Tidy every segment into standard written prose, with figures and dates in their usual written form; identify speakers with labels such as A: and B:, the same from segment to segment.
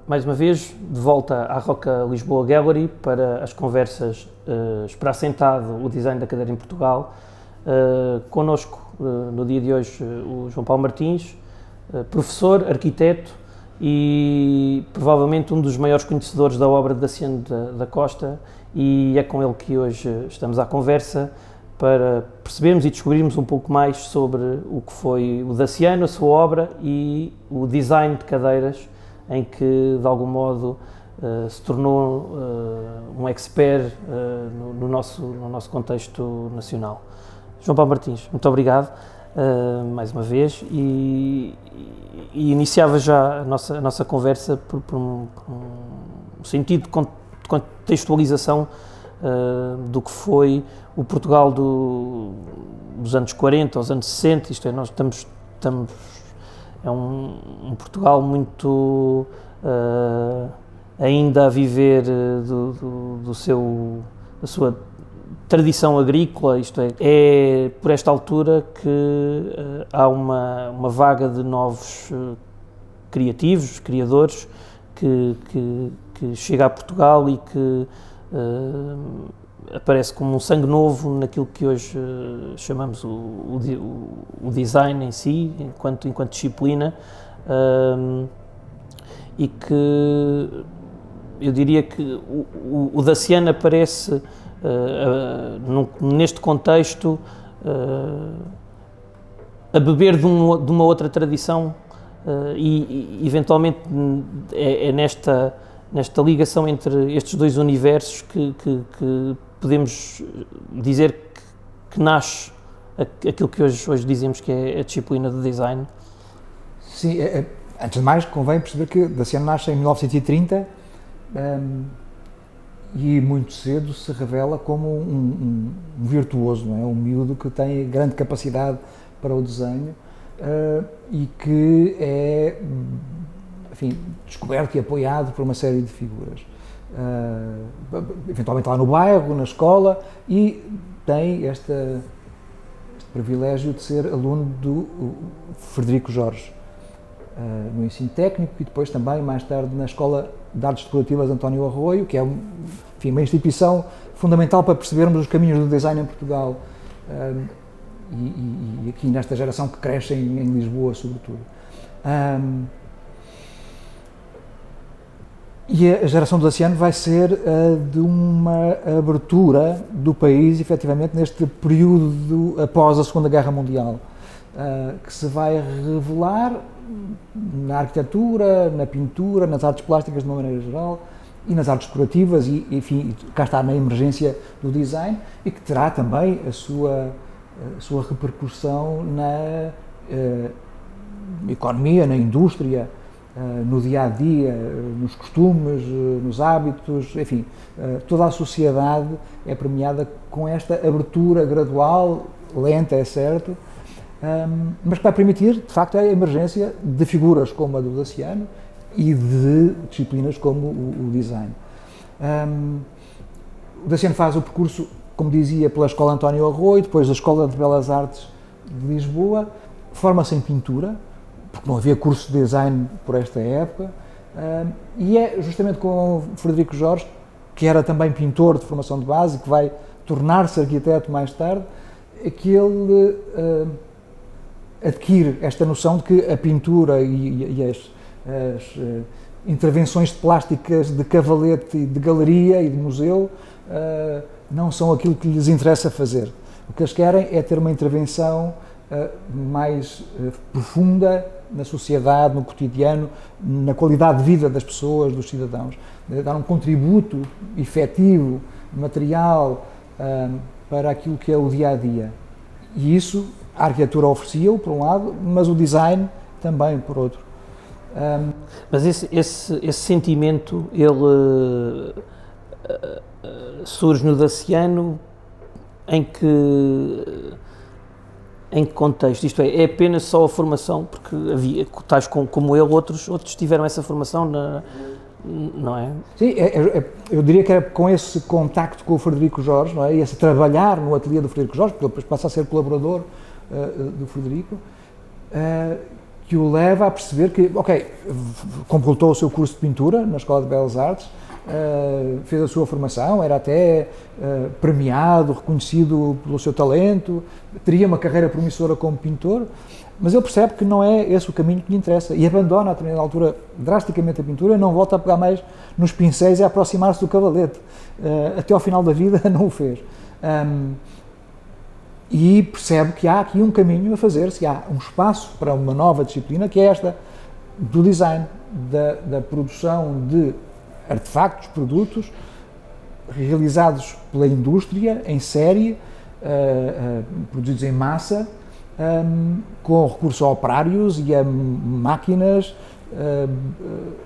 A: mais uma vez, de volta à Roca Lisboa Gallery para as conversas Esperar Sentado, o design da cadeira em Portugal. Connosco, no dia de hoje, o João Paulo Martins, professor, arquiteto e provavelmente um dos maiores conhecedores da obra de Daciano da Costa, e é com ele que hoje estamos à conversa para percebermos e descobrirmos um pouco mais sobre o que foi o Daciano, a sua obra e o design de cadeiras, em que de algum modo se tornou um expert no nosso contexto nacional. João Paulo Martins, muito obrigado mais uma vez, e iniciava já a nossa conversa por um sentido de contextualização do que foi o Portugal dos anos 40 aos anos 60, isto é, nós estamos é um Portugal muito ainda a viver da sua tradição agrícola, isto é por esta altura que há uma vaga de novos criadores que chega a Portugal e que aparece como um sangue novo naquilo que hoje chamamos o design em si, enquanto disciplina, e que eu diria que o Daciano aparece neste contexto a beber de uma outra tradição, e eventualmente é nesta ligação entre estes dois universos que podemos dizer que nasce aquilo que hoje dizemos que é a disciplina do design.
B: Sim, antes de mais convém perceber que Daciano nasce em 1930 e muito cedo se revela como um virtuoso, não é? Um miúdo que tem grande capacidade para o desenho e que é, enfim, descoberto e apoiado por uma série de figuras. Eventualmente lá no bairro, na escola, e tem este privilégio de ser aluno do Frederico Jorge no ensino técnico, e depois também mais tarde na Escola de Artes Decorativas António Arroio, que é enfim, uma instituição fundamental para percebermos os caminhos do design em Portugal e aqui nesta geração que cresce em Lisboa sobretudo. E a geração do Daciano vai ser de uma abertura do país, efetivamente, neste período após a Segunda Guerra Mundial, que se vai revelar na arquitetura, na pintura, nas artes plásticas de uma maneira geral, e nas artes decorativas, e enfim, cá está na emergência do design, e que terá também a sua repercussão na economia, na indústria, no dia-a-dia, nos costumes, nos hábitos, enfim, toda a sociedade é premiada com esta abertura gradual, lenta, é certo, mas que vai permitir, de facto, a emergência de figuras como a do Daciano e de disciplinas como o design. O Daciano faz o percurso, como dizia, pela Escola António Arroio, depois da Escola de Belas Artes de Lisboa, forma-se em pintura, porque não havia curso de design por esta época, e é justamente com o Frederico Jorge, que era também pintor de formação de base, que vai tornar-se arquiteto mais tarde, que ele adquire esta noção de que a pintura e as intervenções plásticas de cavalete, de galeria e de museu não são aquilo que lhes interessa fazer. O que eles querem é ter uma intervenção mais profunda na sociedade, no cotidiano, na qualidade de vida das pessoas, dos cidadãos, dar um contributo efetivo, material, para aquilo que é o dia-a-dia. E isso a arquitetura oferecia-o, por um lado, mas o design também, por outro.
A: Mas esse sentimento, ele surge no Daciano em que contexto? Isto é apenas só a formação, porque havia, tais como ele, outros tiveram essa formação, não é?
B: Sim, eu diria que era com esse contacto com o Frederico Jorge, não é? E esse trabalhar no ateliê do Frederico Jorge, porque ele depois passa a ser colaborador do Frederico, que o leva a perceber que, ok, completou o seu curso de pintura na Escola de Belas Artes, fez a sua formação, era até premiado, reconhecido pelo seu talento, teria uma carreira promissora como pintor, mas ele percebe que não é esse o caminho que lhe interessa e abandona a determinada altura drasticamente a pintura, não volta a pegar mais nos pincéis e a aproximar-se do cavalete. Até ao final da vida não o fez. E percebe que há aqui um caminho a fazer-se, há um espaço para uma nova disciplina, que é esta do design, da produção de artefactos, produtos realizados pela indústria em série, produzidos em massa, com recurso a operários e a máquinas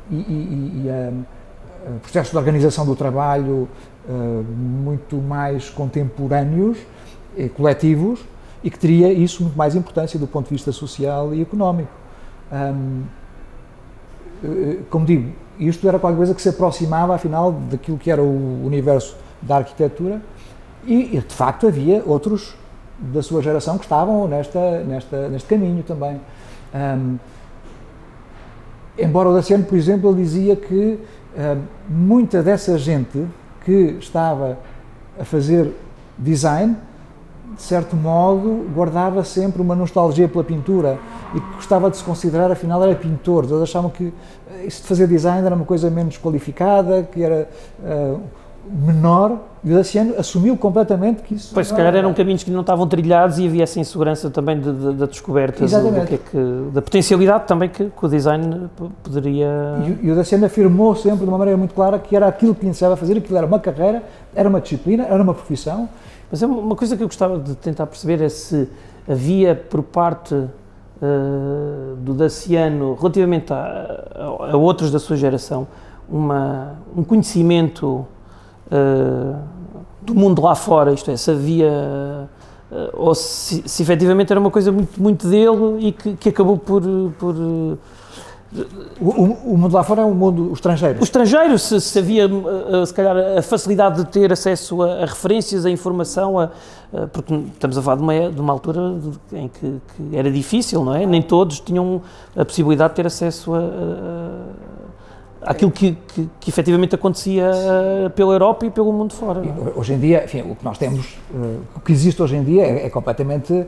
B: e a processos de organização do trabalho muito mais contemporâneos e coletivos, e que teria isso muito mais importância do ponto de vista social e económico. Como digo, isto era qualquer coisa que se aproximava, afinal, daquilo que era o universo da arquitetura, e de facto havia outros da sua geração que estavam neste caminho também. Embora o Daciano, por exemplo, ele dizia que muita dessa gente que estava a fazer design, de certo modo, guardava sempre uma nostalgia pela pintura e que gostava de se considerar, afinal, era pintor. Eles achavam que isso de fazer design era uma coisa menos qualificada, que era menor, e o Daciano assumiu completamente que isso...
A: Pois, se calhar eram caminhos que não estavam trilhados e havia essa insegurança também da descoberta, da potencialidade também que o design poderia...
B: E o Daciano afirmou sempre, de uma maneira muito clara, que era aquilo que lhe interessava fazer, aquilo era uma carreira, era uma disciplina, era uma profissão.
A: Mas é uma coisa que eu gostava de tentar perceber é se havia por parte do Daciano, relativamente a outros da sua geração, um conhecimento do mundo lá fora, isto é, se havia, ou se efetivamente era uma coisa muito, muito dele e que acabou por...
B: O mundo lá fora é o mundo estrangeiro.
A: O estrangeiro, se havia, se calhar, a facilidade de ter acesso a referências, a informação, porque estamos a falar de uma altura em que era difícil, não é? Nem todos tinham a possibilidade de ter acesso àquilo que efetivamente acontecia pela Europa e pelo mundo fora.
B: Hoje em dia, enfim, o que nós temos, o que existe hoje em dia é completamente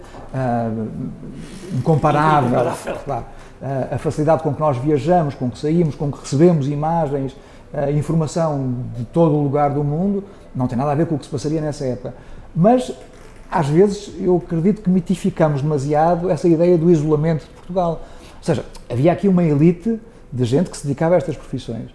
B: incomparável. Claro. A facilidade com que nós viajamos, com que saímos, com que recebemos imagens, informação de todo o lugar do mundo, não tem nada a ver com o que se passaria nessa época. Mas, às vezes, eu acredito que mitificamos demasiado essa ideia do isolamento de Portugal. Ou seja, havia aqui uma elite de gente que se dedicava a estas profissões.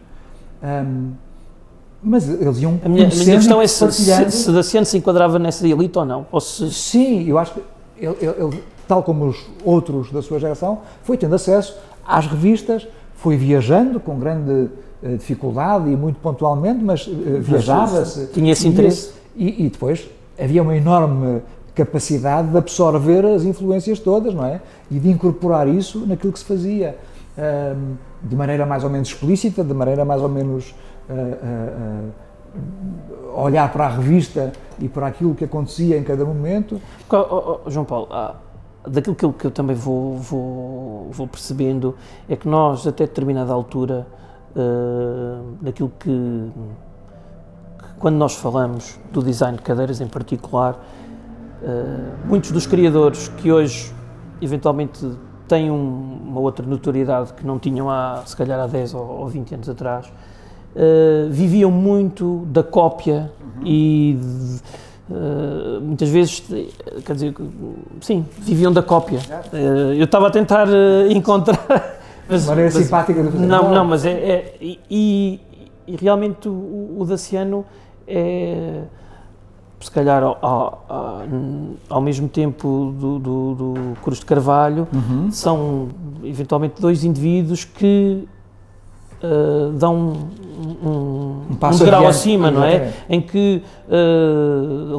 B: Mas eles iam
A: A minha questão é se Daciano se enquadrava nessa elite ou não. Ou se...
B: Sim, eu acho que ele, tal como os outros da sua geração, foi tendo acesso às revistas, foi viajando com grande dificuldade e muito pontualmente, mas viajava-se.
A: Tinha esse interesse.
B: E depois havia uma enorme capacidade de absorver as influências todas, não é? E de incorporar isso naquilo que se fazia, de maneira mais ou menos explícita, de maneira mais ou menos olhar para a revista e para aquilo que acontecia em cada momento.
A: João Paulo, daquilo que eu também vou percebendo é que nós, até determinada altura, daquilo que quando nós falamos do design de cadeiras em particular, muitos dos criadores que hoje eventualmente têm uma outra notoriedade que não tinham se calhar há 10 ou 20 anos atrás, viviam muito da cópia e muitas vezes, quer dizer, sim, viviam da cópia. Eu estava a tentar encontrar...
B: Mas, maneira simpática de fazer.
A: Não, mas e realmente o Daciano é, se calhar, ao mesmo tempo do Cruz de Carvalho, são eventualmente dois indivíduos que dão um grau acima, não é? Em que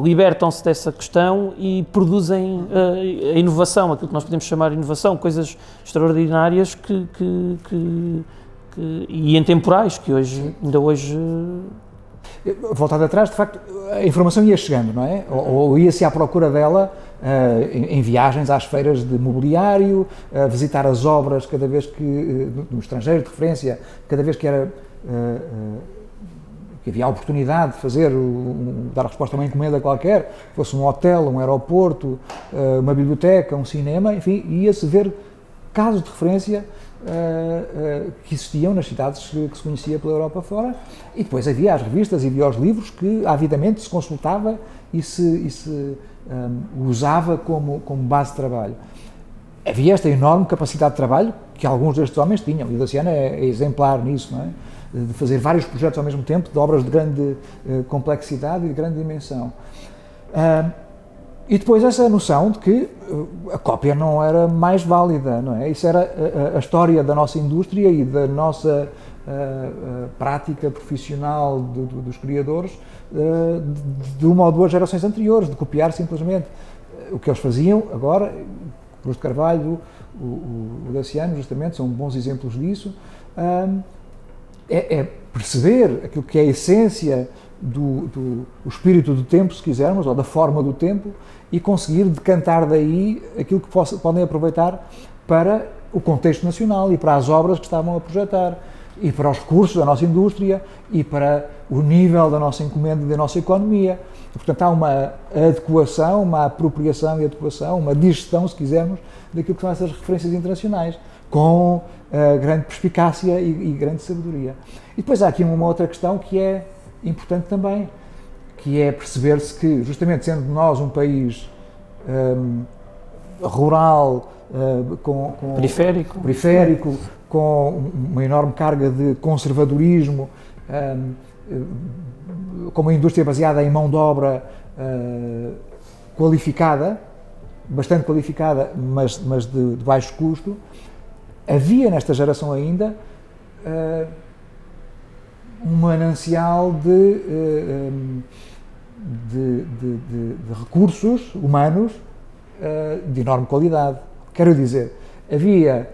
A: libertam-se dessa questão e produzem a inovação, aquilo que nós podemos chamar de inovação, coisas extraordinárias e intemporais, que ainda hoje...
B: Voltado atrás, de facto, a informação ia chegando, não é? Ou ia-se à procura dela em viagens às feiras de mobiliário, a visitar as obras cada vez que, no estrangeiro de referência, cada vez que era... que havia a oportunidade de fazer, dar resposta a uma encomenda qualquer, fosse um hotel, um aeroporto, uma biblioteca, um cinema, enfim, ia-se ver casos de referência que existiam nas cidades que se conhecia pela Europa fora, e depois havia as revistas e havia os livros que avidamente se consultava e se usava como base de trabalho. Havia esta enorme capacidade de trabalho que alguns destes homens tinham, e o Daciano é exemplar nisso, não é? De fazer vários projetos ao mesmo tempo, de obras de grande complexidade e de grande dimensão. E depois essa noção de que a cópia não era mais válida, não é? Isso era a história da nossa indústria e da nossa prática profissional dos criadores de uma ou duas gerações anteriores, de copiar simplesmente o que eles faziam. Agora, Cruz de Carvalho, o Daciano, justamente, são bons exemplos disso. É perceber aquilo que é a essência do espírito do tempo, se quisermos, ou da forma do tempo, e conseguir decantar daí aquilo que podem aproveitar para o contexto nacional e para as obras que estavam a projetar, e para os recursos da nossa indústria e para o nível da nossa encomenda e da nossa economia. E, portanto, há uma adequação, uma apropriação e adequação, uma digestão, se quisermos, daquilo que são essas referências internacionais, com grande perspicácia e grande sabedoria. E depois há aqui uma outra questão que é importante também, que é perceber-se que, justamente sendo nós um país rural, periférico, com uma enorme carga de conservadorismo, com uma indústria baseada em mão de obra qualificada, bastante qualificada, mas de baixo custo, havia nesta geração ainda um manancial de recursos humanos de enorme qualidade. Quero dizer, havia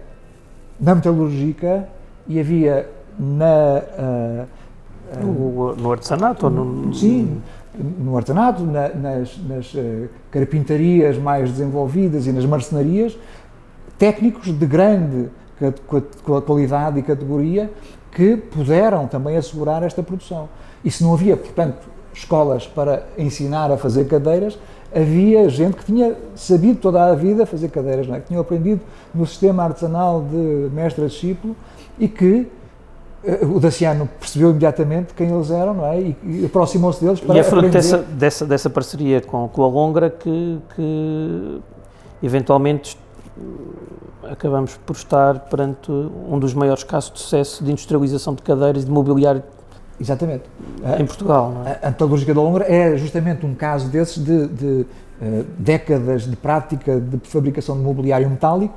B: na metalúrgica e havia
A: no artesanato?
B: Sim, no artesanato, nas carpintarias mais desenvolvidas e nas marcenarias, técnicos de grande qualidade e categoria que puderam também assegurar esta produção. E se não havia, portanto, escolas para ensinar a fazer cadeiras, havia gente que tinha sabido toda a vida fazer cadeiras, não é? Que tinham aprendido no sistema artesanal de mestre-discípulo e que o Daciano percebeu imediatamente quem eles eram, não é? E aproximou-se deles para aprender.
A: E a fruto dessa parceria com a Longra que eventualmente acabamos por estar perante um dos maiores casos de sucesso de industrialização de cadeiras e de mobiliário.
B: Exatamente.
A: Em Portugal, não é?
B: A metalúrgica da Longra é justamente um caso desses de décadas de prática de fabricação de mobiliário metálico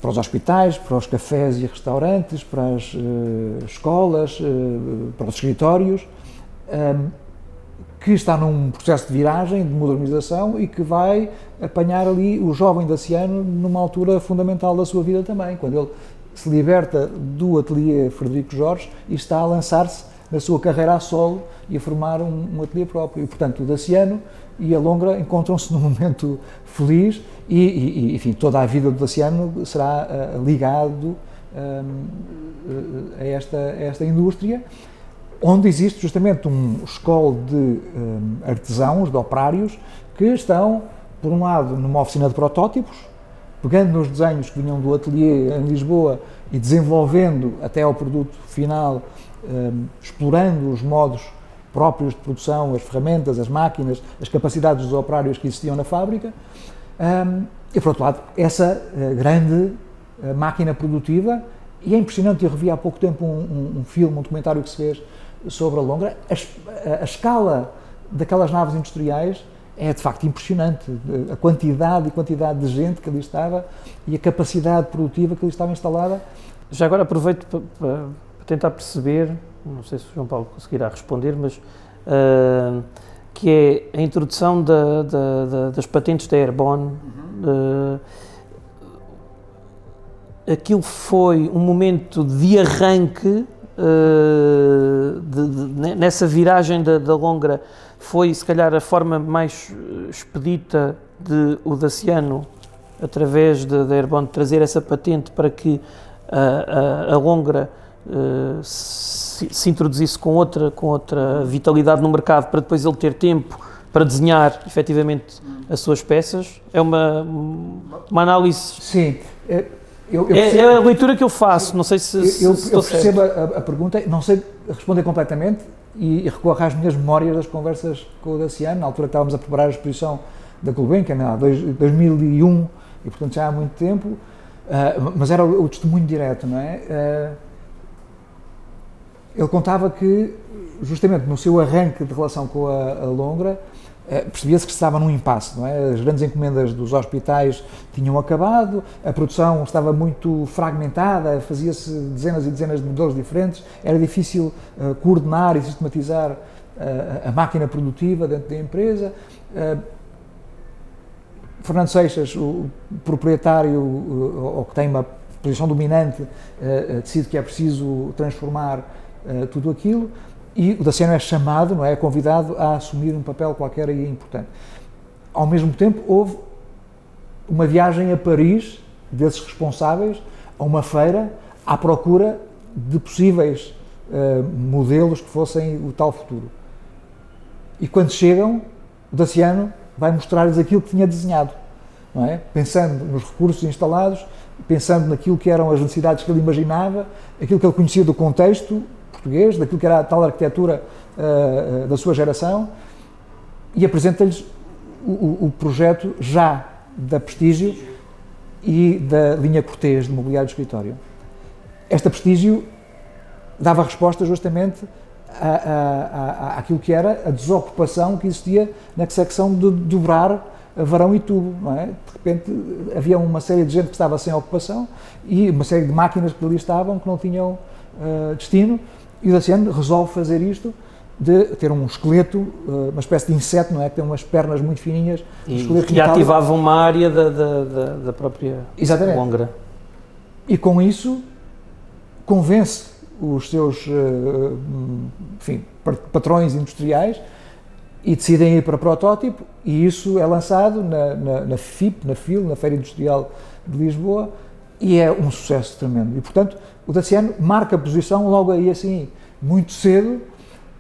B: para os hospitais, para os cafés e restaurantes, para as escolas, para os escritórios, que está num processo de viragem, de modernização e que vai apanhar ali o jovem Daciano numa altura fundamental da sua vida também, quando ele se liberta do ateliê Frederico Jorge e está a lançar-se na sua carreira a solo e a formar um ateliê próprio. E, portanto, o Daciano e a Longra encontram-se num momento feliz e, enfim, toda a vida do Daciano será ligado a esta indústria, onde existe justamente um escola de artesãos, de operários, que estão, por um lado, numa oficina de protótipos, pegando nos desenhos que vinham do ateliê em Lisboa e desenvolvendo até ao produto final, explorando os modos próprios de produção, as ferramentas, as máquinas, as capacidades dos operários que existiam na fábrica. E, por outro lado, essa grande máquina produtiva, e é impressionante, eu revi há pouco tempo um filme, um documentário que se fez sobre a Longra, a escala daquelas naves industriais é de facto impressionante, a quantidade de gente que ali estava e a capacidade produtiva que ali estava instalada.
A: Já agora aproveito para tentar perceber, não sei se o João Paulo conseguirá responder, mas que é a introdução das patentes da Airborne. Aquilo foi um momento de arranque, nessa viragem da Longra, foi se calhar a forma mais expedita de o Daciano, através da Airbond, trazer essa patente para que a Longra se introduzisse com outra vitalidade no mercado, para depois ele ter tempo para desenhar efetivamente as suas peças, é uma análise.
B: Sim,
A: é a leitura que eu faço, não sei se
B: eu
A: estou
B: percebo
A: certo.
B: a pergunta, não sei responder completamente e recorro às minhas memórias das conversas com o Daciano, na altura que estávamos a preparar a exposição da Gulbenkian, em 2001, e portanto já há muito tempo, mas era o testemunho direto, não é? Ele contava que, justamente no seu arranque de relação com a Longra, percebia-se que estava num impasse, não é? As grandes encomendas dos hospitais tinham acabado, a produção estava muito fragmentada, fazia-se dezenas e dezenas de modelos diferentes, era difícil coordenar e sistematizar a máquina produtiva dentro da empresa. Fernando Seixas, o proprietário, ou que tem uma posição dominante, decide que é preciso transformar tudo aquilo, e o Daciano é chamado, não é, convidado a assumir um papel qualquer aí importante. Ao mesmo tempo, houve uma viagem a Paris desses responsáveis a uma feira à procura de possíveis modelos que fossem o tal futuro. E quando chegam, o Daciano vai mostrar-lhes aquilo que tinha desenhado, não é? Pensando nos recursos instalados, pensando naquilo que eram as necessidades que ele imaginava, aquilo que ele conhecia do contexto português, daquilo que era a tal arquitetura da sua geração, e apresenta-lhes o projeto já da Prestígio e da linha Cortês de mobiliário de escritório. Esta Prestígio dava resposta justamente àquilo que era a desocupação que existia na secção de dobrar varão e tubo, não é? De repente havia uma série de gente que estava sem ocupação e uma série de máquinas que ali estavam que não tinham destino, e o Daciano resolve fazer isto, de ter um esqueleto, uma espécie de inseto, não é? Que tem umas pernas muito fininhas,
A: e ativava uma área da própria Longra.
B: E com isso convence os seus patrões industriais e decidem ir para protótipo, e isso é lançado na FIP, na Feira Industrial de Lisboa, e é um sucesso tremendo. E, portanto, o Daciano marca a posição logo aí, assim, muito cedo,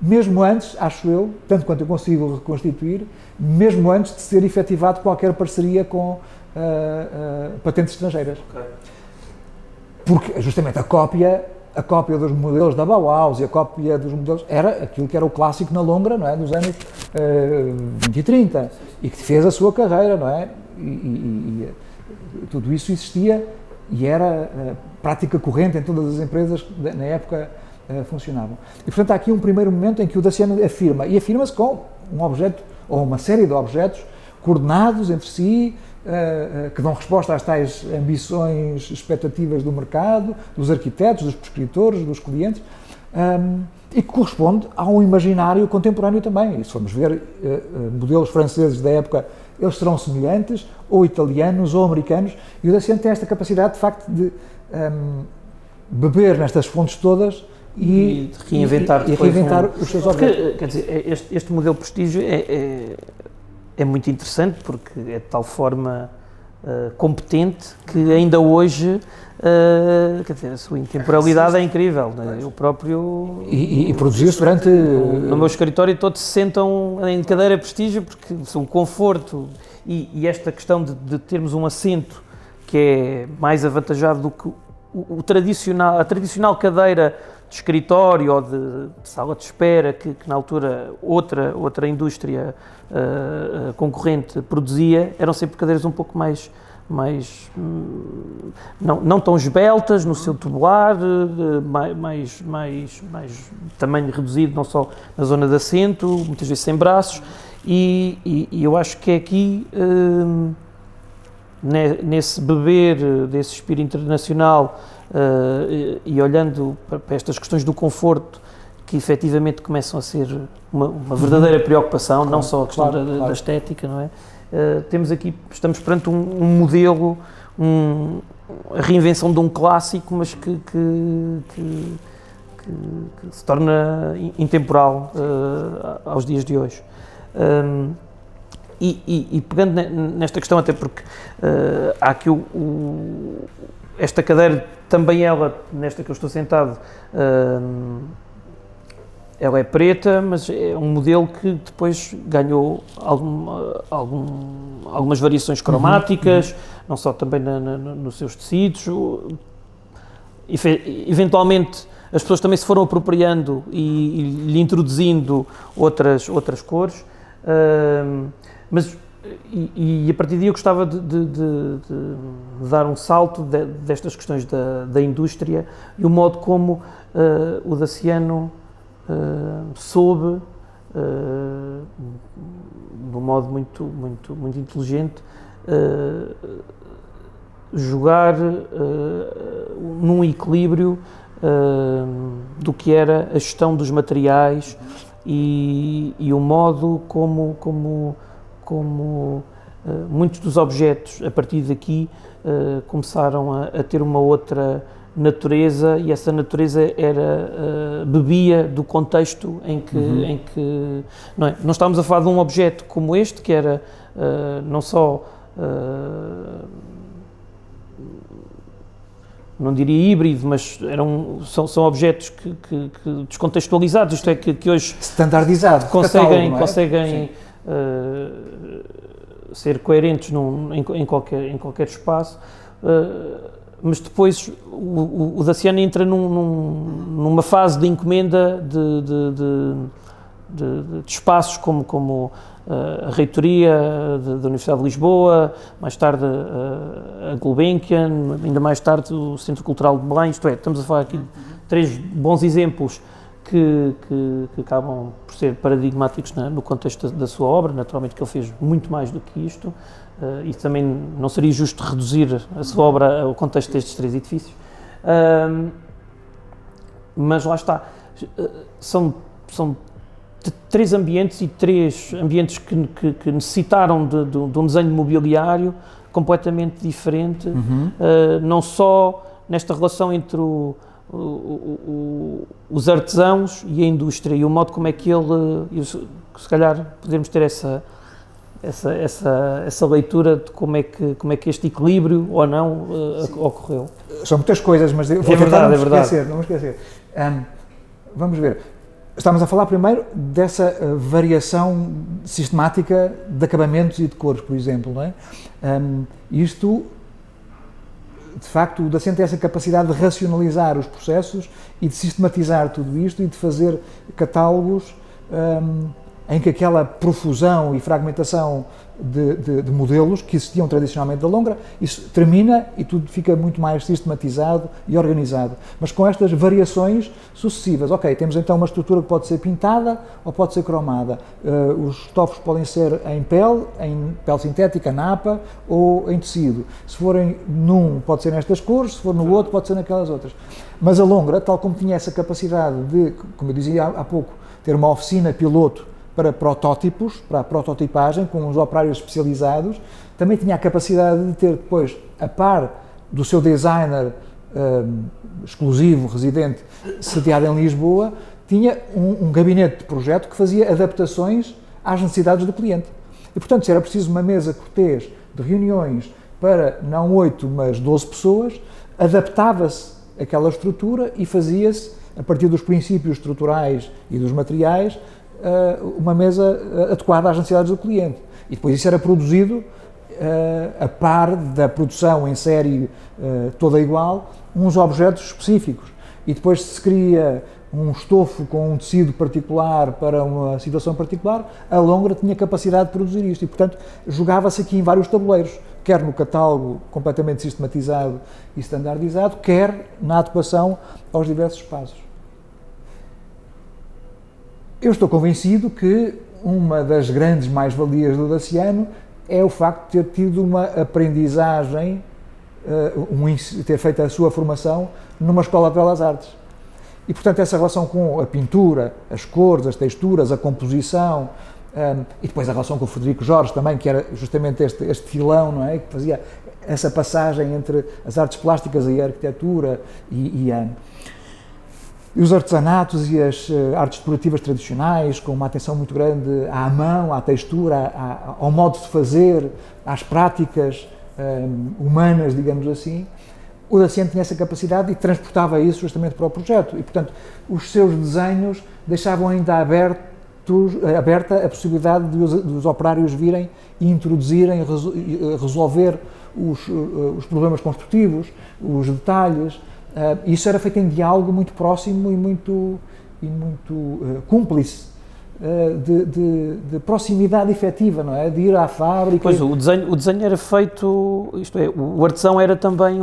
B: mesmo antes, acho eu, tanto quanto eu consigo reconstituir, mesmo antes de ser efetivado qualquer parceria com patentes estrangeiras. Okay. Porque, justamente, a cópia dos modelos da Bauhaus e a cópia dos modelos era aquilo que era o clássico na Longra, não é? Dos anos 20 e 30, e que fez a sua carreira, não é? E tudo isso existia e era prática corrente em todas as empresas que na época funcionavam. E, portanto, há aqui um primeiro momento em que o Daciano afirma, e afirma-se com um objeto, ou uma série de objetos, coordenados entre si, que dão resposta às tais ambições, expectativas do mercado, dos arquitetos, dos prescritores, dos clientes, e que corresponde a um imaginário contemporâneo também. E se formos ver modelos franceses da época, eles serão semelhantes, ou italianos, ou americanos, e o Daciano tem esta capacidade, de facto, de beber nestas fontes todas
A: e reinventar
B: os seus objetos.
A: Porque, quer dizer, este modelo Prestígio é muito interessante, porque é de tal forma competente que ainda hoje, quer dizer, a sua intemporalidade é incrível. Né? Eu próprio...
B: E produziu-se durante...
A: No meu escritório todos se sentam em cadeira Prestígio, porque são conforto e esta questão de termos um assento que é mais avantajado do que a tradicional cadeira de escritório ou de sala de espera que na altura outra indústria concorrente produzia, eram sempre cadeiras um pouco mais não tão esbeltas no seu tubular, mais tamanho reduzido, não só na zona de assento, muitas vezes sem braços, e eu acho que é aqui, nesse beber desse espírito internacional, e olhando para estas questões do conforto, que efetivamente começam a ser uma verdadeira preocupação, não só a questão da estética, não é? Estamos perante um modelo, a reinvenção de um clássico, mas que se torna intemporal aos dias de hoje. E pegando nesta questão, até porque há aqui esta cadeira, também ela, nesta que eu estou sentado, ela é preta, mas é um modelo que depois ganhou algumas variações cromáticas, não só também nos seus tecidos. Eventualmente as pessoas também se foram apropriando e lhe introduzindo outras cores, mas a partir daí eu gostava de dar um salto destas questões da indústria e o modo como o Daciano soube, de um modo muito inteligente, jogar num equilíbrio do que era a gestão dos materiais e o modo como muitos dos objetos a partir daqui começaram a ter uma outra natureza, e essa natureza bebia do contexto em que não estávamos a falar de um objeto como este, que era não só não diria híbrido, mas são objetos que descontextualizados, isto é, que hoje
B: standardizado,
A: conseguem ser coerentes em qualquer espaço, mas depois o Daciano entra numa fase de encomenda de espaços como a Reitoria da Universidade de Lisboa, mais tarde a Gulbenkian, ainda mais tarde o Centro Cultural de Belém. Isto é, estamos a falar aqui de 3 bons exemplos que acabam por ser paradigmáticos no contexto da sua obra. Naturalmente que ele fez muito mais do que isto, e também não seria justo reduzir a sua obra ao contexto destes 3 edifícios, mas lá está, são 3 ambientes e 3 ambientes que necessitaram de um desenho mobiliário completamente diferente, não só nesta relação entre os artesãos e a indústria, e o modo como é que se calhar podemos ter essa leitura de como é que este equilíbrio ou não ocorreu.
B: São muitas coisas, mas eu vou tentar não me esquecer. Vamos ver. Estamos a falar primeiro dessa variação sistemática de acabamentos e de cores, por exemplo, não é? Isto, de facto, o Daciano tem essa capacidade de racionalizar os processos e de sistematizar tudo isto e de fazer catálogos em que aquela profusão e fragmentação de modelos que existiam tradicionalmente da Longra, isso termina e tudo fica muito mais sistematizado e organizado, mas com estas variações sucessivas. Ok, temos então uma estrutura que pode ser pintada ou pode ser cromada, os estofos podem ser em pele sintética, napa, ou em tecido. Se forem num, pode ser nestas cores, se for no outro, pode ser naquelas outras. Mas a Longra, tal como tinha essa capacidade de, como eu dizia há pouco, ter uma oficina piloto para protótipos, para a prototipagem, com os operários especializados, também tinha a capacidade de ter depois, a par do seu designer exclusivo, residente, sediado em Lisboa, tinha um gabinete de projeto que fazia adaptações às necessidades do cliente. E, portanto, se era preciso uma mesa cortês de reuniões para não 8, mas 12 pessoas, adaptava-se aquela estrutura e fazia-se, a partir dos princípios estruturais e dos materiais, uma mesa adequada às necessidades do cliente. E depois isso era produzido a par da produção em série toda igual, uns objetos específicos. E depois se cria um estofo com um tecido particular para uma situação particular, a Longra tinha capacidade de produzir isto. E, portanto, jogava-se aqui em vários tabuleiros, quer no catálogo completamente sistematizado e standardizado, quer na adequação aos diversos espaços. Eu estou convencido que uma das grandes mais-valias do Daciano é o facto de ter tido uma aprendizagem, ter feito a sua formação numa escola de belas artes. E, portanto, essa relação com a pintura, as cores, as texturas, a composição, e depois a relação com o Frederico Jorge também, que era justamente este filão, não é? Que fazia essa passagem entre as artes plásticas e a arquitetura E os artesanatos e as artes decorativas tradicionais, com uma atenção muito grande à mão, à textura, ao modo de fazer, às práticas humanas, digamos assim, o Dacian tinha essa capacidade e transportava isso justamente para o projeto. E, portanto, os seus desenhos deixavam ainda aberta a possibilidade dos operários virem e introduzirem, resolver os problemas construtivos, os detalhes. Isso era feito em diálogo muito próximo e muito cúmplice, de proximidade efetiva, não é? De ir à fábrica.
A: Pois, o desenho era feito, isto é, o artesão era também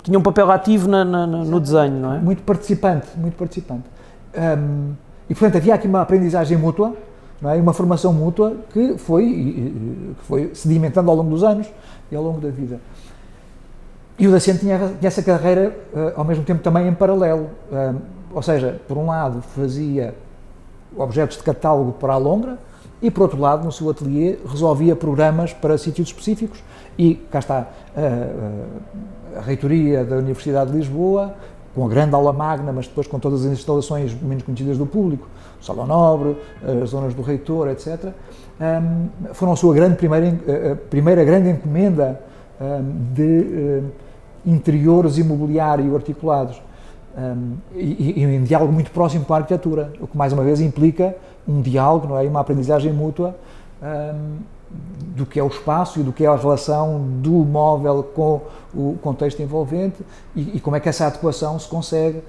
A: tinha um papel ativo no desenho, não é?
B: Muito participante, muito participante. E, portanto, havia aqui uma aprendizagem mútua, não é? Uma formação mútua que foi sedimentando ao longo dos anos e ao longo da vida. E o Dacian tinha essa carreira, ao mesmo tempo, também em paralelo. Ou seja, por um lado, fazia objetos de catálogo para a Longra e, por outro lado, no seu ateliê, resolvia programas para sítios específicos e, cá está, a reitoria da Universidade de Lisboa, com a grande aula magna, mas depois com todas as instalações menos conhecidas do público, o Salão Nobre, as zonas do reitor, etc., foram a sua primeira grande encomenda de interiores e mobiliário articulados, e em diálogo muito próximo com a arquitetura, o que mais uma vez implica um diálogo, não é? Uma aprendizagem mútua do que é o espaço e do que é a relação do móvel com o contexto envolvente e como é que essa adequação se consegue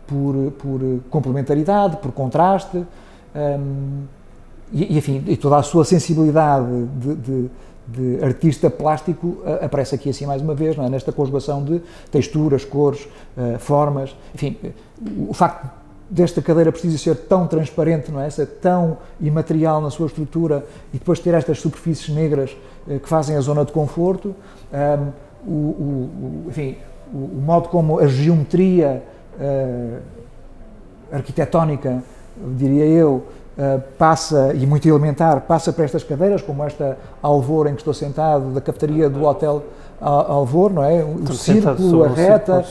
B: por complementaridade, por contraste, enfim, e toda a sua sensibilidade de artista plástico aparece aqui assim mais uma vez, não é? Nesta conjugação de texturas, cores, formas, enfim, o facto desta cadeira precisa ser tão transparente, não é? Ser tão imaterial na sua estrutura e depois ter estas superfícies negras que fazem a zona de conforto, enfim, o modo como a geometria arquitetónica, diria eu, passa, e muito elementar, passa para estas cadeiras, como esta Alvor em que estou sentado, da cafetaria do Hotel Alvor, não é? O círculo, a reta,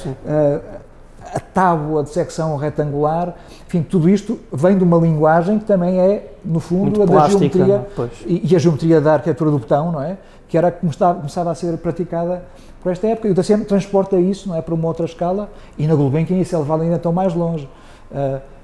B: a tábua de secção retangular, enfim, tudo isto vem de uma linguagem que também é, no fundo, a da geometria e a geometria da arquitetura do betão, não é? Que era começava a ser praticada por esta época, e o Dacian transporta isso, não é, para uma outra escala, e na Gulbenkian isso é levado ainda tão mais longe.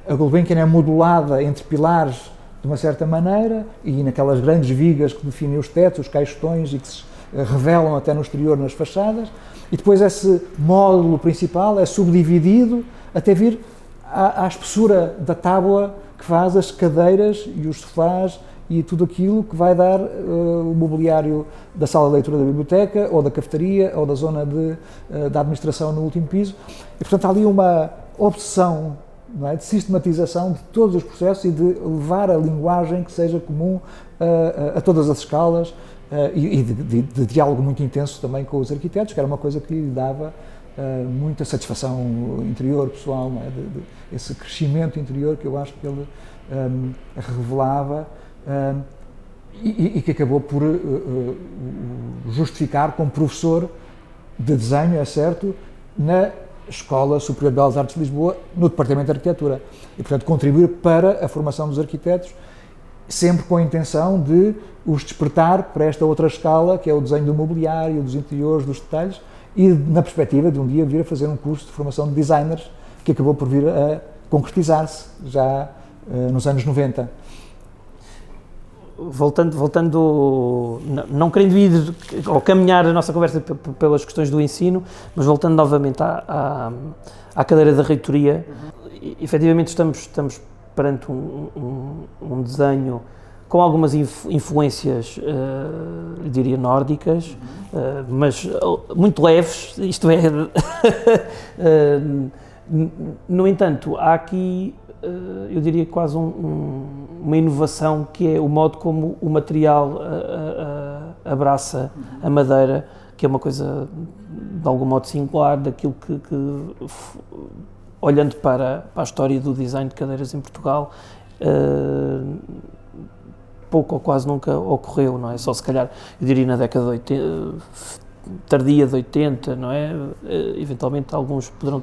B: A Gulbenkian é modulada entre pilares de uma certa maneira e naquelas grandes vigas que definem os tetos, os caixotões e que se revelam até no exterior nas fachadas, e depois esse módulo principal é subdividido até vir à espessura da tábua que faz as cadeiras e os sofás e tudo aquilo que vai dar o mobiliário da sala de leitura da biblioteca ou da cafetaria ou da zona da administração no último piso. E, portanto, há ali uma obsessão, não é, de sistematização de todos os processos e de levar a linguagem que seja comum a todas as escalas e de diálogo muito intenso também com os arquitetos, que era uma coisa que lhe dava muita satisfação interior, pessoal, não é? Esse crescimento interior que eu acho que ele revelava e que acabou por justificar como professor de desenho, é certo, na Escola Superior de Belas Artes de Lisboa, no Departamento de Arquitetura, e, portanto, contribuir para a formação dos arquitetos, sempre com a intenção de os despertar para esta outra escala, que é o desenho do mobiliário, dos interiores, dos detalhes, e na perspectiva de um dia vir a fazer um curso de formação de designers, que acabou por vir a concretizar-se já nos anos 90.
A: Voltando, não querendo ir ou caminhar a nossa conversa pelas questões do ensino, mas voltando novamente à cadeira da reitoria, efetivamente estamos perante um desenho com algumas influências, diria, nórdicas, mas muito leves, isto é, no entanto, há aqui, eu diria, quase uma inovação, que é o modo como o material abraça a madeira, que é uma coisa de algum modo singular daquilo que olhando para a história do design de cadeiras em Portugal, pouco ou quase nunca ocorreu, não é? Só se calhar, eu diria, na década de tardia de 80, não é? Eventualmente alguns poderão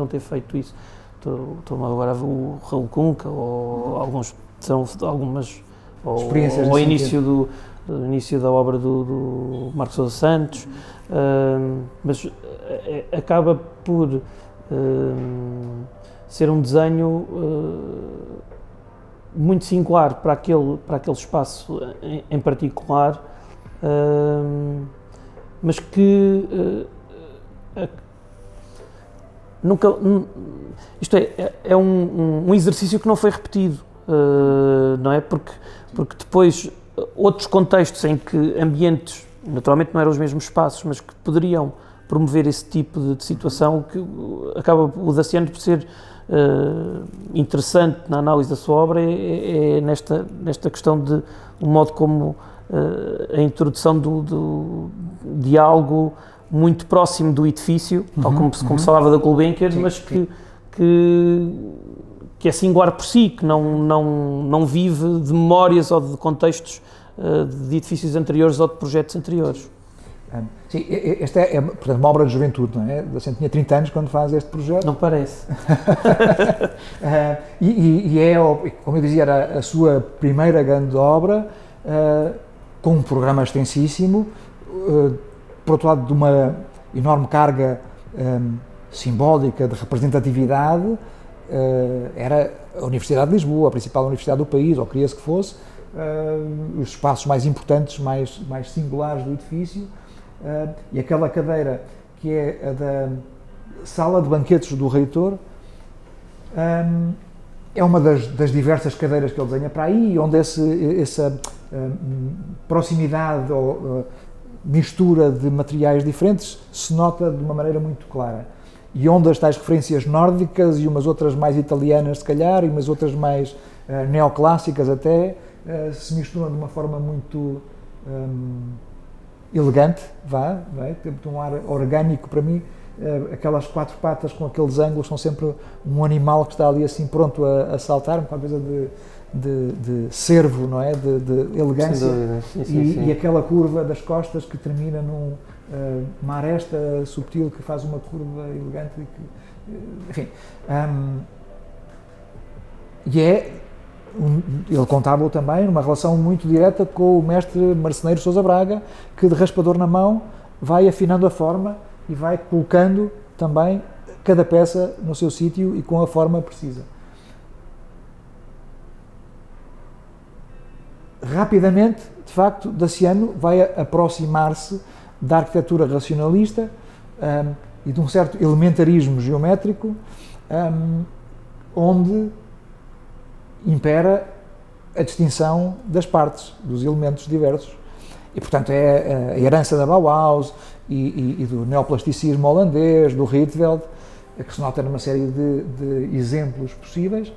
A: ter feito isso. Estou agora a ver o Raul Cunca, ou alguns são algumas, ou ao início da obra do Marcos Sousa Santos, mas acaba por ser um desenho muito singular para aquele espaço em particular, mas que nunca, isto é um exercício que não foi repetido, não é? Porque depois outros contextos em que ambientes, naturalmente não eram os mesmos espaços, mas que poderiam promover esse tipo de situação, que acaba o Daciano por ser interessante na análise da sua obra, é nesta questão de o modo como a introdução de algo muito próximo do edifício, tal como se falava da Gulbenkian, mas que é singular por si, que não vive de memórias ou de contextos de edifícios anteriores ou de projetos anteriores.
B: Sim, esta é, portanto, uma obra de juventude, não é? Você tinha 30 anos quando faz este projeto.
A: Não parece.
B: E é, como eu dizia, era a sua primeira grande obra, com um programa extensíssimo, por outro lado, de uma enorme carga simbólica de representatividade. Era a Universidade de Lisboa, a principal universidade do país, ou queria-se que fosse, os espaços mais importantes, mais singulares do edifício, e aquela cadeira que é a da sala de banquetes do reitor, é uma das diversas cadeiras que ele desenha para aí, onde essa proximidade ou mistura de materiais diferentes se nota de uma maneira muito clara. E onde as tais referências nórdicas e umas outras mais italianas, se calhar, e umas outras mais neoclássicas até, se misturam de uma forma muito elegante, tem um ar orgânico para mim. Aquelas quatro patas com aqueles ângulos são sempre um animal que está ali assim pronto a saltar, uma coisa de cervo, não é? De elegância. Sim. E aquela curva das costas que termina numa aresta subtil que faz uma curva elegante. Enfim. Ele contava também numa relação muito direta com o mestre marceneiro Sousa Braga, que de raspador na mão vai afinando a forma e vai colocando também cada peça no seu sítio e com a forma precisa. Rapidamente, de facto, Daciano vai aproximar-se da arquitetura racionalista e de um certo elementarismo geométrico, onde impera a distinção das partes, dos elementos diversos. E, portanto, é a herança da Bauhaus e do neoplasticismo holandês, do Rietveld, que se nota numa série de exemplos possíveis,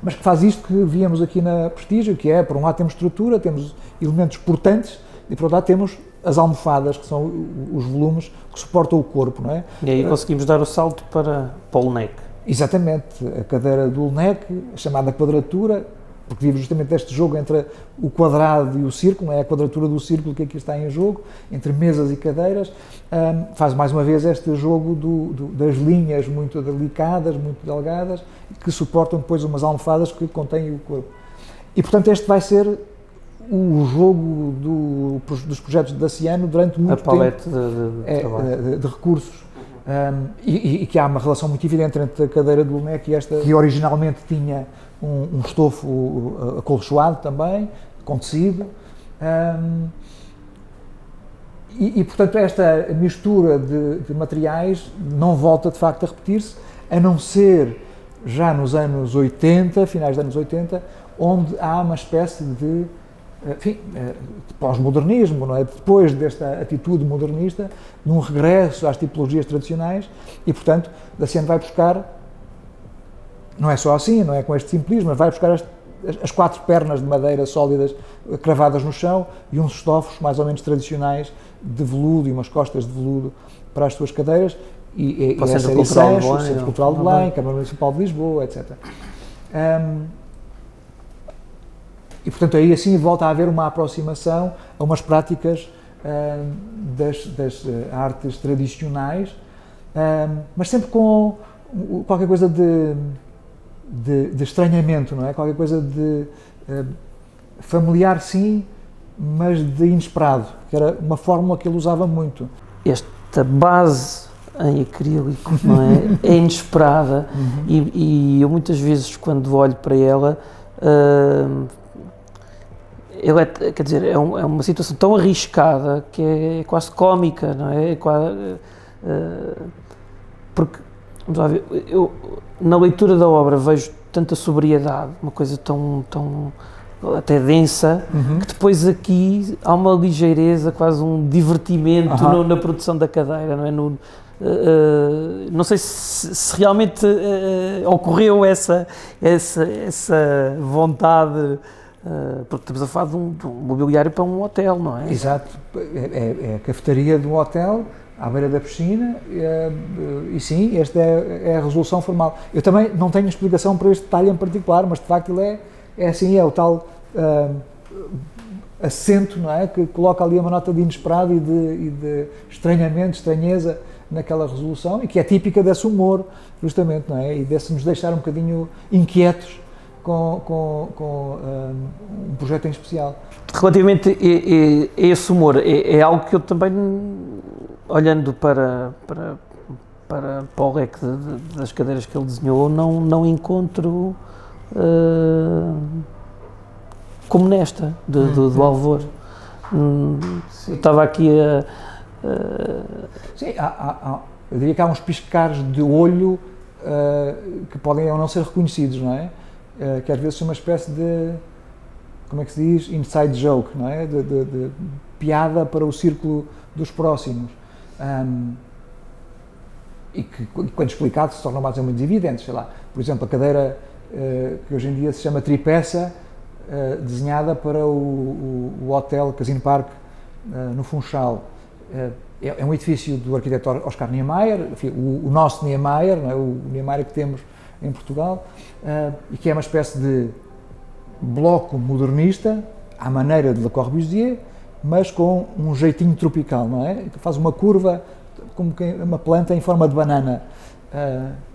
B: mas que faz isto que víamos aqui na Prestígio, que é, por um lado temos estrutura, temos elementos portantes, e por outro lado temos as almofadas, que são os volumes que suportam o corpo, não é?
A: E aí conseguimos dar o salto para o Olneck.
B: Exatamente, a cadeira do Olneck, chamada quadratura, porque vive justamente este jogo entre o quadrado e o círculo, não é? A quadratura do círculo que aqui está em jogo, entre mesas e cadeiras, faz mais uma vez este jogo das linhas muito delicadas, muito delgadas, que suportam depois umas almofadas que contêm o corpo. E, portanto, este vai ser o jogo dos projetos de Daciano durante muito tempo. A
A: palete
B: de recursos. E que há uma relação muito evidente entre a cadeira do Olneck e esta, que originalmente tinha um estofo acolchoado também, com tecido, portanto esta mistura de materiais não volta de facto a repetir-se, a não ser já nos anos 80, finais dos anos 80, onde há uma espécie de pós-modernismo, não é? Depois desta atitude modernista, num regresso às tipologias tradicionais, e portanto Daciano vai buscar, não é só assim, não é com este simplismo, mas vai buscar as quatro pernas de madeira sólidas cravadas no chão e uns estofos mais ou menos tradicionais de veludo e umas costas de veludo para as suas cadeiras, e
A: para o
B: Centro Cultural de Belém, Câmara Municipal de Lisboa, etc. E, portanto, aí assim volta a haver uma aproximação a umas práticas das artes tradicionais, mas sempre com qualquer coisa de estranhamento, não é? Qualquer coisa de familiar, sim, mas de inesperado, que era uma fórmula que ele usava muito.
A: Esta base em acrílico, não é? É inesperada e eu muitas vezes, quando olho para ela, quer dizer, é uma situação tão arriscada que é quase cómica, não é? Porque, vamos lá ver, eu na leitura da obra vejo tanta sobriedade, uma coisa tão até densa, que depois aqui há uma ligeireza, quase um divertimento na produção da cadeira, não é? Não sei se realmente ocorreu essa vontade, porque estamos a falar de um mobiliário para um hotel, não é?
B: Exato, é a cafetaria de um hotel, à beira da piscina, e sim, esta é a resolução formal. Eu também não tenho explicação para este detalhe em particular, mas de facto ele é assim, é o tal acento, não é, que coloca ali uma nota de inesperado e de estranhamento, estranheza naquela resolução, e que é típica desse humor, justamente, não é, e desse nos deixar um bocadinho inquietos com um projeto em especial.
A: Relativamente a esse humor, é algo que eu também, olhando para o leque das cadeiras que ele desenhou, não encontro como nesta, do Alvor. Eu estava aqui
B: Sim, eu diria que há uns piscares de olho que podem ou não ser reconhecidos, não é? Que às vezes são uma espécie de, como é que se diz, inside joke, não é? De piada para o círculo dos próximos. E que, quando explicado, se tornam mais ou menos evidentes, sei lá. Por exemplo, a cadeira que hoje em dia se chama tripeça, desenhada para o Hotel Casino Park no Funchal. É um edifício do arquiteto Oscar Niemeyer, enfim, o nosso Niemeyer, não é? O Niemeyer que temos em Portugal, e que é uma espécie de bloco modernista, à maneira de Le Corbusier, mas com um jeitinho tropical, não é? Que faz uma curva, como uma planta em forma de banana,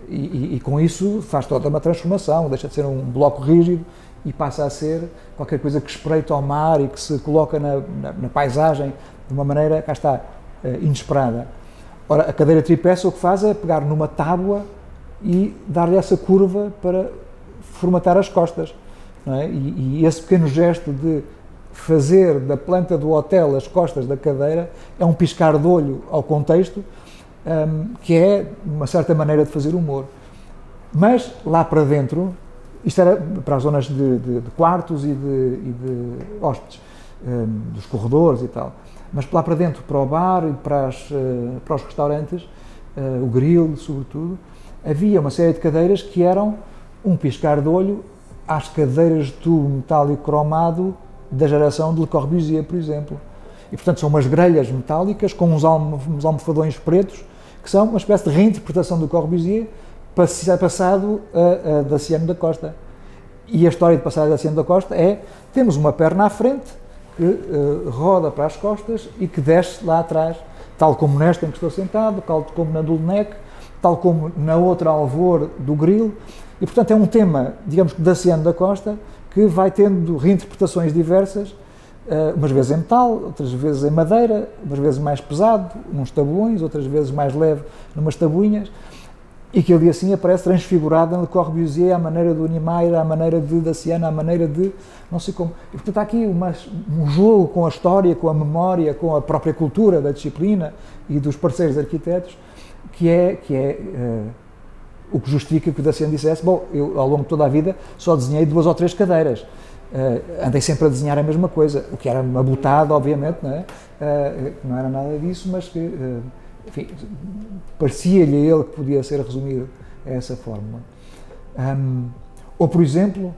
B: e com isso faz toda uma transformação, deixa de ser um bloco rígido e passa a ser qualquer coisa que espreita ao mar e que se coloca na paisagem de uma maneira, cá está, inesperada. Ora, a cadeira tripeça o que faz é pegar numa tábua e dar-lhe essa curva para formatar as costas, não é? E esse pequeno gesto de fazer da planta do hotel as costas da cadeira é um piscar de olho ao contexto, que é uma certa maneira de fazer humor. Mas lá para dentro, isto era para as zonas de quartos e de hóspedes, dos corredores e tal, mas lá para dentro, para o bar e para os restaurantes, o grill sobretudo, havia uma série de cadeiras que eram um piscar de olho às cadeiras de tubo metálico cromado da geração de Le Corbusier, por exemplo. E, portanto, são umas grelhas metálicas com uns almofadões pretos, que são uma espécie de reinterpretação do Corbusier passado a Daciano da Costa. E a história de passar a Daciano da Costa é, temos uma perna à frente, que roda para as costas e que desce lá atrás, tal como nesta em que estou sentado, tal como na do Lenec, tal como na outra Alvor do grill, e portanto é um tema, digamos que Daciano da Costa, que vai tendo reinterpretações diversas, umas vezes em metal, outras vezes em madeira, umas vezes mais pesado, nos tabuões, outras vezes mais leve, numas tabuinhas, e que ali assim aparece transfigurado em Le Corbusier, à maneira do Niemeyer, à maneira de Daciano, à maneira de não sei como. E portanto há aqui um jogo com a história, com a memória, com a própria cultura da disciplina e dos parceiros arquitetos, que é o que justifica que o Daciano dissesse, bom, eu ao longo de toda a vida só desenhei 2 ou 3 cadeiras, andei sempre a desenhar a mesma coisa, o que era uma botada, obviamente, não é? Não era nada disso, mas que, enfim, parecia-lhe a ele que podia ser resumido a essa fórmula. Ou, por exemplo,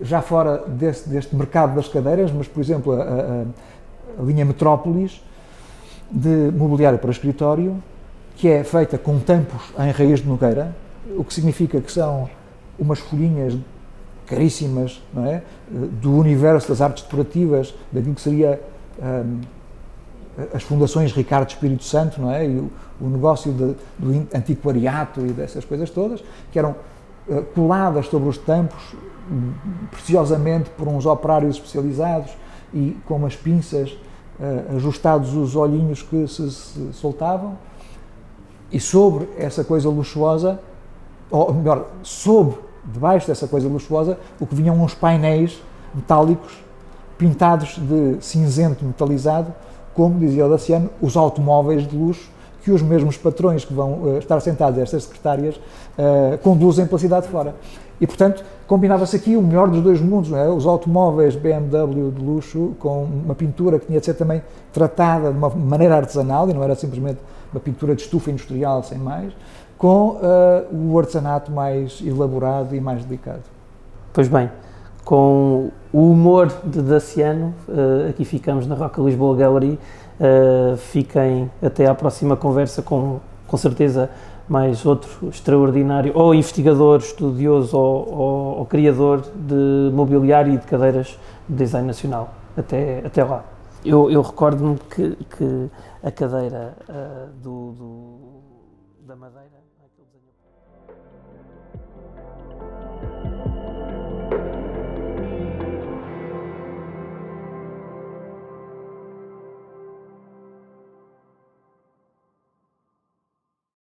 B: já fora deste mercado das cadeiras, mas, por exemplo, a linha Metrópolis de mobiliário para escritório, que é feita com tampos em raiz de nogueira, o que significa que são umas folhinhas caríssimas, não é? Do universo das artes decorativas, daquilo que seria as fundações Ricardo Espírito Santo, não é? E o negócio do antiquariato e dessas coisas todas, que eram coladas sobre os tampos, preciosamente por uns operários especializados e com umas pinças ajustados os olhinhos que se soltavam. E sobre essa coisa luxuosa, ou melhor, debaixo dessa coisa luxuosa, o que vinham uns painéis metálicos pintados de cinzento metalizado, como dizia o Daciano, os automóveis de luxo que os mesmos patrões que vão estar sentados, estas secretárias, conduzem pela cidade fora. E, portanto, combinava-se aqui o melhor dos dois mundos, não é? Os automóveis BMW de luxo, com uma pintura que tinha de ser também tratada de uma maneira artesanal, e não era simplesmente uma pintura de estufa industrial, sem mais, com o artesanato mais elaborado e mais delicado.
A: Pois bem, com o humor de Daciano, aqui ficamos na Roca Lisboa Gallery. Fiquem até à próxima conversa com certeza mais outro extraordinário, ou investigador, estudioso, ou criador de mobiliário e de cadeiras de design nacional. Até lá. Eu recordo-me que a cadeira da Madeira...